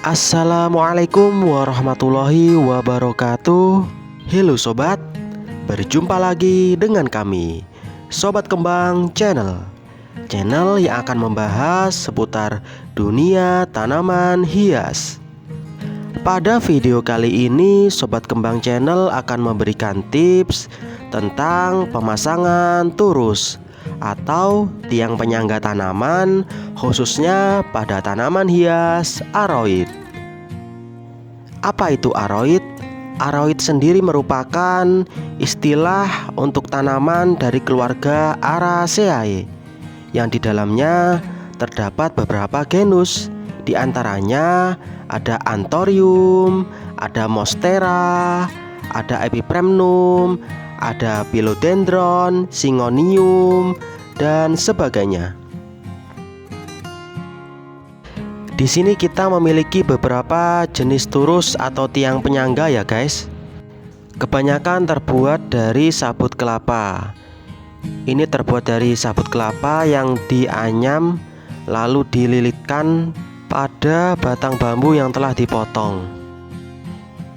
Assalamualaikum warahmatullahi wabarakatuh. Halo sobat, berjumpa lagi dengan kami Sobat Kembang Channel. Channel yang akan membahas seputar dunia tanaman hias. Pada video kali ini Sobat Kembang Channel akan memberikan tips tentang pemasangan turus atau tiang penyangga tanaman, khususnya pada tanaman hias aroid. Apa itu aroid? Aroid sendiri merupakan istilah untuk tanaman dari keluarga Araceae yang di dalamnya terdapat beberapa genus. Di antaranya ada Anthurium, ada Monstera, ada Epipremnum, ada Philodendron, Syngonium, dan sebagainya. Di sini kita memiliki beberapa jenis turus atau tiang penyangga ya guys. Kebanyakan terbuat dari sabut kelapa. Ini terbuat dari sabut kelapa yang dianyam lalu dililitkan pada batang bambu yang telah dipotong.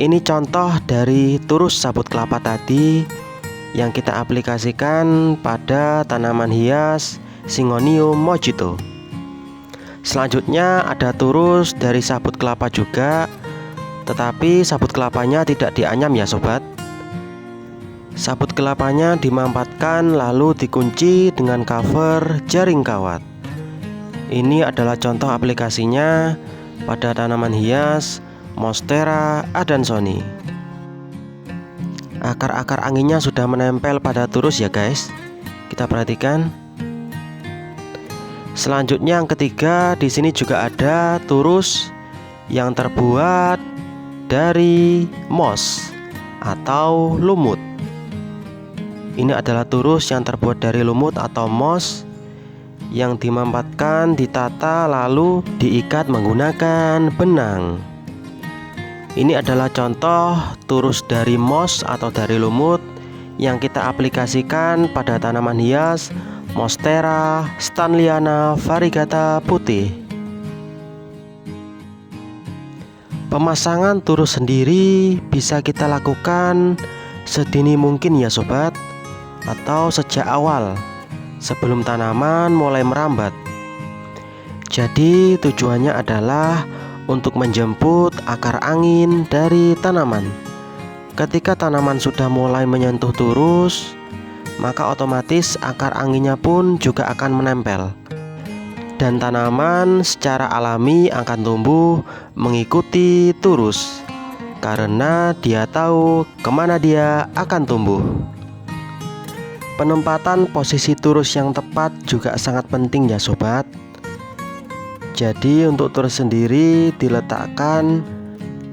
Ini contoh dari turus sabut kelapa tadi yang kita aplikasikan pada tanaman hias Syngonium mojito. Selanjutnya ada turus dari sabut kelapa juga, tetapi sabut kelapanya tidak dianyam ya sobat. Sabut kelapanya dimampatkan lalu dikunci dengan cover jaring kawat. Ini adalah contoh aplikasinya pada tanaman hias Monstera adansoni. Akar-akar anginnya sudah menempel pada turus ya guys. Kita perhatikan. Selanjutnya yang ketiga, di sini juga ada turus yang terbuat dari moss atau lumut. Ini adalah turus yang terbuat dari lumut atau moss yang dimampatkan, ditata lalu diikat menggunakan benang. Ini adalah contoh turus dari moss atau dari lumut yang kita aplikasikan pada tanaman hias Monstera stanleyana variegata putih. Pemasangan turus sendiri bisa kita lakukan sedini mungkin ya sobat, atau sejak awal sebelum tanaman mulai merambat. Jadi tujuannya adalah untuk menjemput akar angin dari tanaman. Ketika tanaman sudah mulai menyentuh turus, maka otomatis akar anginnya pun juga akan menempel, dan tanaman secara alami akan tumbuh mengikuti turus karena dia tahu kemana dia akan tumbuh. Penempatan posisi turus yang tepat juga sangat penting ya sobat. Jadi untuk turus sendiri diletakkan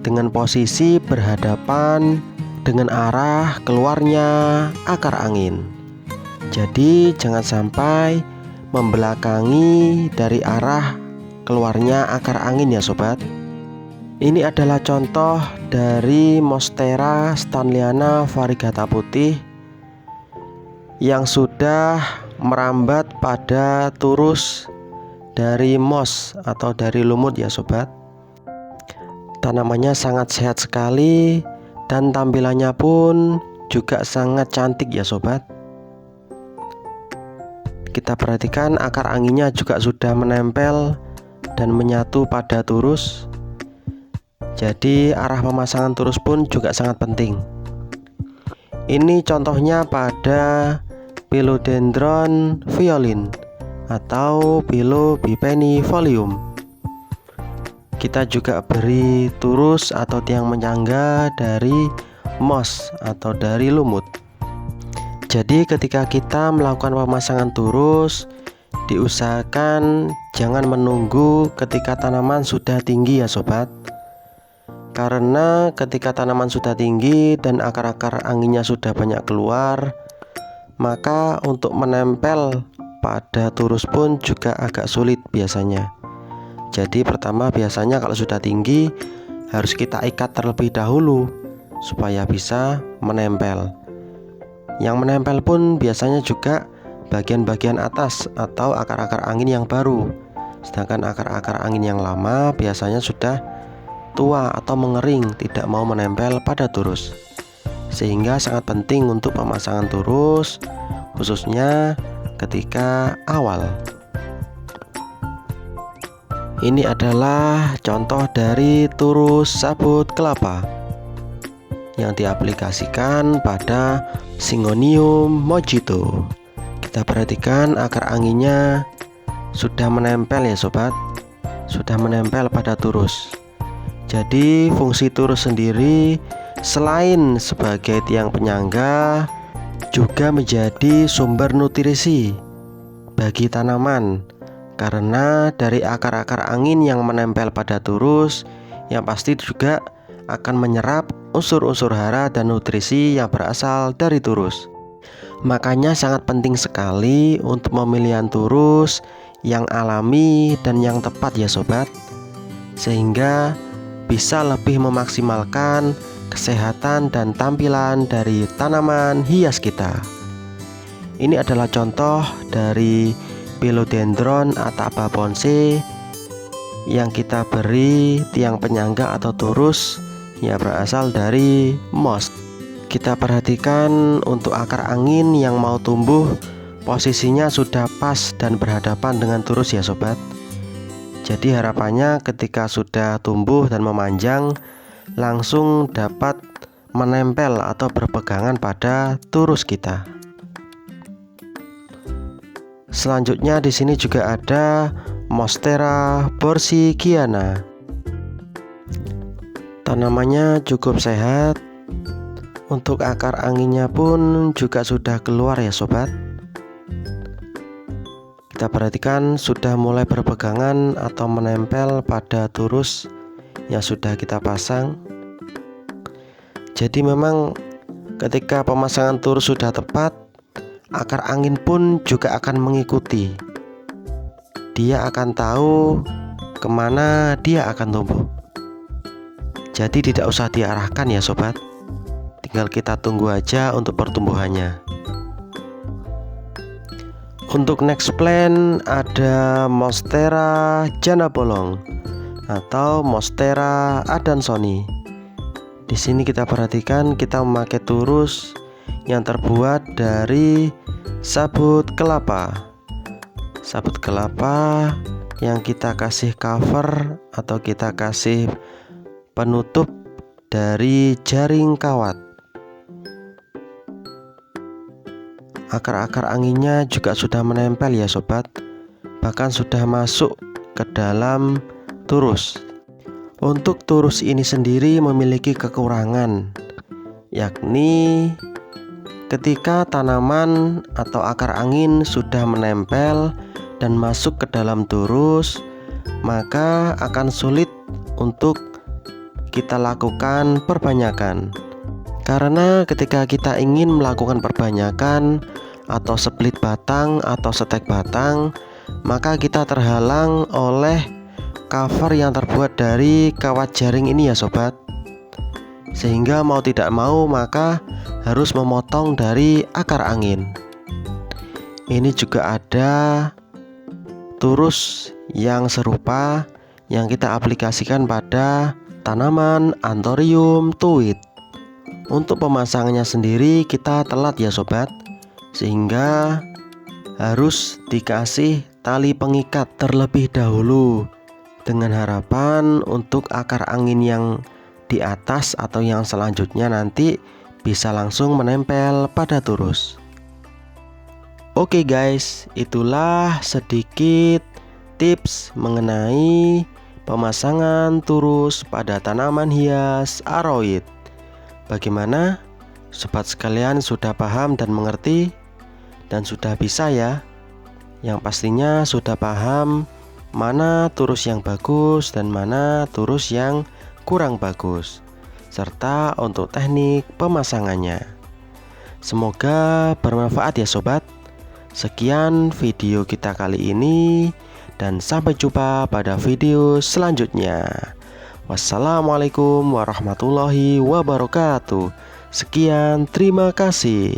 dengan posisi berhadapan dengan arah keluarnya akar angin. Jadi jangan sampai membelakangi dari arah keluarnya akar angin ya sobat. Ini adalah contoh dari Monstera stanleyana variegata putih yang sudah merambat pada turus dari moss atau dari lumut ya sobat. Tanamannya sangat sehat sekali dan tampilannya pun juga sangat cantik ya sobat. Kita perhatikan akar anginnya juga sudah menempel dan menyatu pada turus. Jadi arah pemasangan turus pun juga sangat penting. Ini contohnya pada Philodendron violin atau Philobipeni folium. Kita juga beri turus atau tiang penyangga dari moss atau dari lumut. Jadi ketika kita melakukan pemasangan turus, diusahakan jangan menunggu ketika tanaman sudah tinggi ya sobat. Karena ketika tanaman sudah tinggi dan akar-akar anginnya sudah banyak keluar, maka untuk menempel pada turus pun juga agak sulit biasanya. Jadi pertama biasanya kalau sudah tinggi harus kita ikat terlebih dahulu supaya bisa menempel. Yang menempel pun biasanya juga bagian-bagian atas atau akar-akar angin yang baru. Sedangkan akar-akar angin yang lama biasanya sudah tua atau mengering, tidak mau menempel pada turus. Sehingga sangat penting untuk pemasangan turus, khususnya ketika awal. Ini adalah contoh dari turus sabut kelapa yang diaplikasikan pada Syngonium mojito. Kita perhatikan akar anginnya sudah menempel ya sobat, sudah menempel pada turus. Jadi fungsi turus sendiri selain sebagai tiang penyangga, juga menjadi sumber nutrisi bagi tanaman. Karena dari akar-akar angin yang menempel pada turus, yang pasti juga akan menyerap unsur-unsur hara dan nutrisi yang berasal dari turus. Makanya sangat penting sekali untuk pemilihan turus yang alami dan yang tepat ya sobat, sehingga bisa lebih memaksimalkan kesehatan dan tampilan dari tanaman hias kita. Ini adalah contoh dari Philodendron Ataba bonsai yang kita beri tiang penyangga atau turus yang berasal dari moss. Kita perhatikan untuk akar angin yang mau tumbuh, posisinya sudah pas dan berhadapan dengan turus ya sobat. Jadi harapannya ketika sudah tumbuh dan memanjang, langsung dapat menempel atau berpegangan pada turus kita. Selanjutnya di sini juga ada Monstera borsigiana. Tanamannya cukup sehat. Untuk akar anginnya pun juga sudah keluar ya sobat. Kita perhatikan sudah mulai berpegangan atau menempel pada turus yang sudah kita pasang. Jadi memang ketika pemasangan turus sudah tepat, akar angin pun juga akan mengikuti. Dia akan tahu kemana dia akan tumbuh. Jadi tidak usah diarahkan ya sobat, tinggal kita tunggu aja untuk pertumbuhannya. Untuk next plant ada Monstera jana bolong atau Monstera adansoni. Di sini kita perhatikan kita memakai turus yang terbuat dari sabut kelapa. Sabut kelapa yang kita kasih cover atau kita kasih penutup dari jaring kawat. Akar-akar anginnya juga sudah menempel ya sobat, bahkan sudah masuk ke dalam turus. Untuk turus ini sendiri memiliki kekurangan, yakni ketika tanaman atau akar angin sudah menempel dan masuk ke dalam turus, maka akan sulit untuk kita lakukan perbanyakan. Karena ketika kita ingin melakukan perbanyakan atau split batang atau setek batang, maka kita terhalang oleh cover yang terbuat dari kawat jaring ini ya sobat. Sehingga mau tidak mau maka harus memotong dari akar angin. Ini juga ada turus yang serupa yang kita aplikasikan pada tanaman Anthurium tuit. Untuk pemasangannya sendiri kita telat ya sobat, sehingga harus dikasih tali pengikat terlebih dahulu, dengan harapan untuk akar angin yang di atas atau yang selanjutnya nanti bisa langsung menempel pada turus. Oke guys, itulah sedikit tips mengenai pemasangan turus pada tanaman hias aroid. Bagaimana? Sobat sekalian sudah paham dan mengerti dan sudah bisa ya? Yang pastinya sudah paham mana turus yang bagus dan mana turus yang kurang bagus, serta untuk teknik pemasangannya. Semoga bermanfaat ya sobat. Sekian video kita kali ini, dan sampai jumpa pada video selanjutnya. Wassalamualaikum warahmatullahi wabarakatuh. Sekian, terima kasih.